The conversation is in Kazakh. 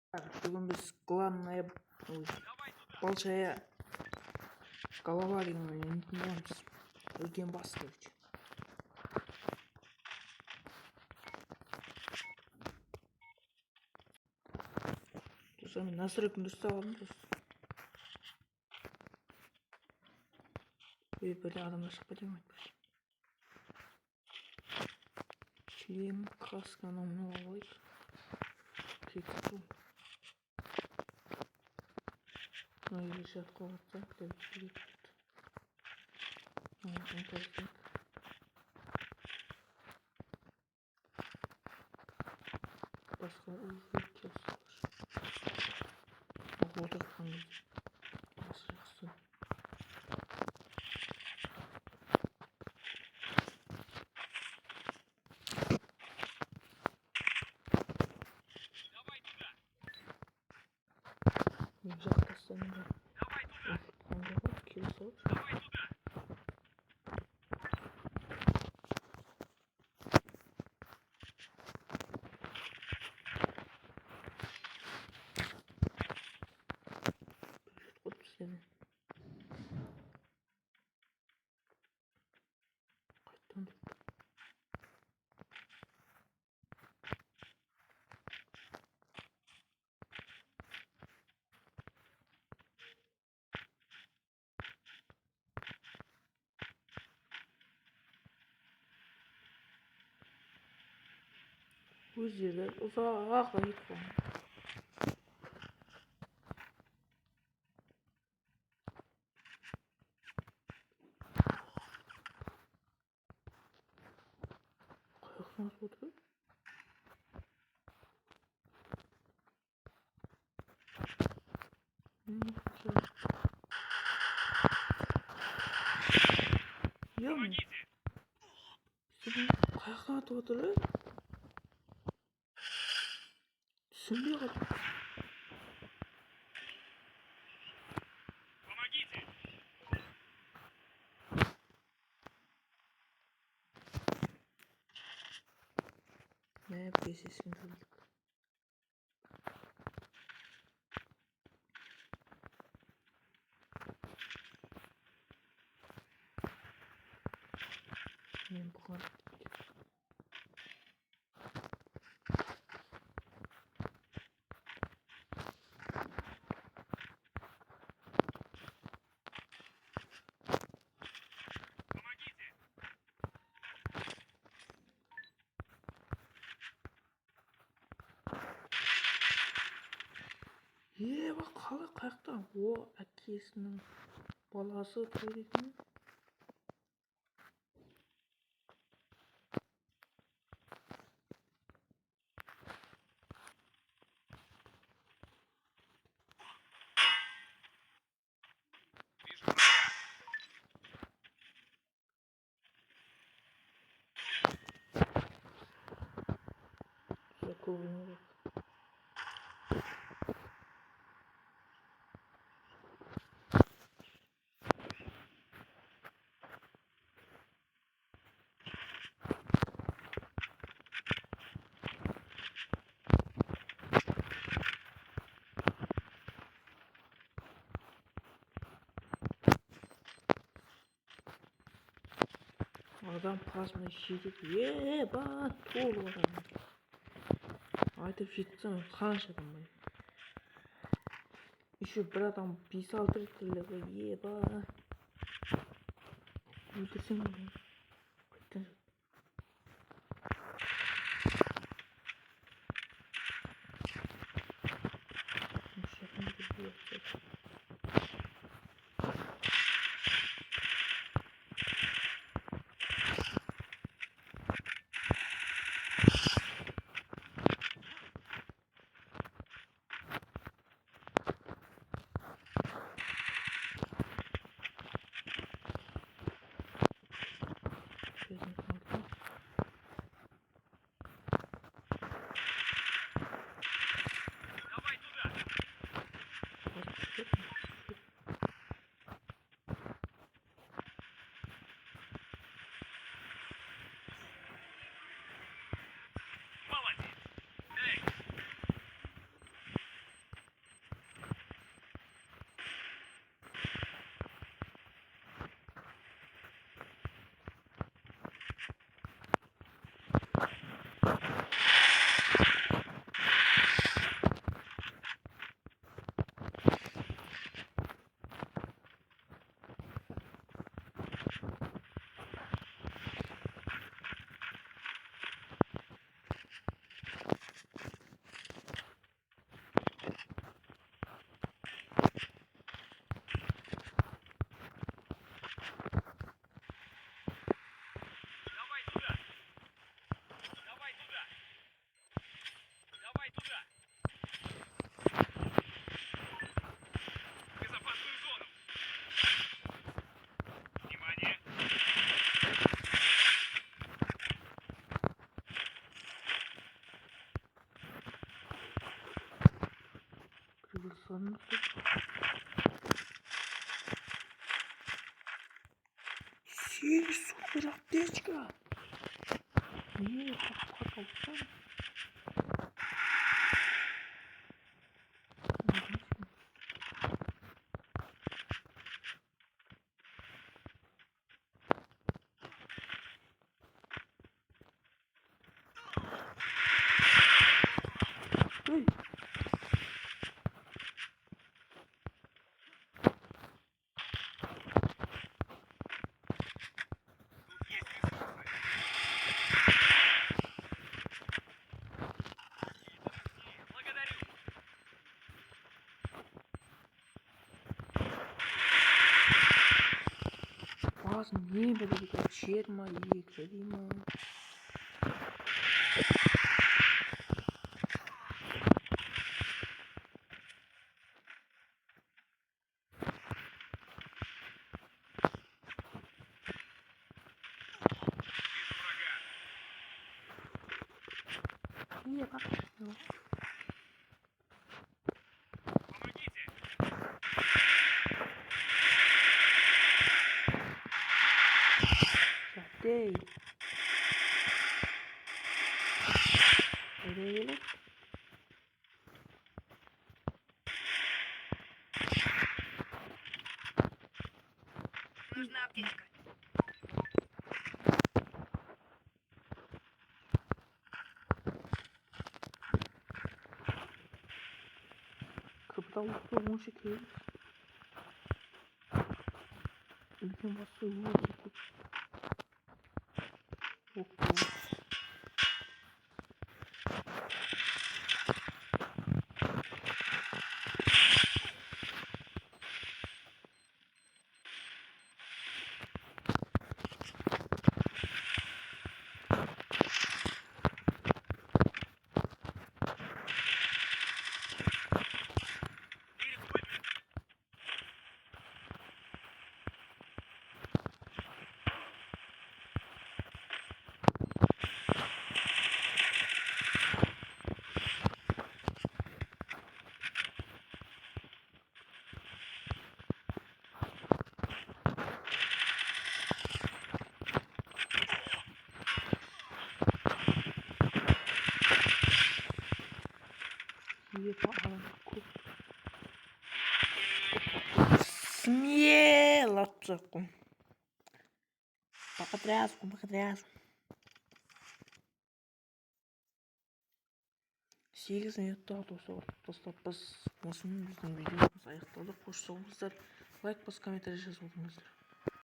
Бүгін біз главная большая голова деген ойнайтын боламыз. Үлкен бас короче. Достар, мен настройканы дұрыстап алдым достар. Бірде адамдар шықпа деймін айтпашы. Шлем, касканы мынау алайық. Кекті. Мына елі жатқа отса, дәуіп керек. Басқа ұзыр келсілер. Отырған кезде. Басы жақсы. Мен жақтастан да. Қандай бар, келсілер. Қайттан деп. Өздері ұзақ айтқан. Қайықтан отыр. Помогите! Қайықтан отыр. Түсінбей қалдым. Помогите! Ne yapıyorsun çocuk? Ben bu kadar. Bak қалай қаяқтан. О, әкесінің баласы көретін. Заколыны. Adam plazma işleyecek. Bak tuğlu adam. Айтып жетсем қанша адам бар. Еще бір адам 5-6 реттілігі. Еба. Өлтірсең ғой. Қайттан жоқ. Сынық. Сегіз супер аптечка. Не, как алсам? Ой. Важно, не буду черма мои, Карима. Не, как это? Затей. Öyle. Нужна аптечка. Kapıda olduğum şekil. Bütün basıyor. Yok. Смело цеку. Потряску. Сегіз минутта осы уақытта біз осының біздің видеомыз аяқталды. Қош болыңыздар. Лайк басып комментарий жазып отырыңыздар.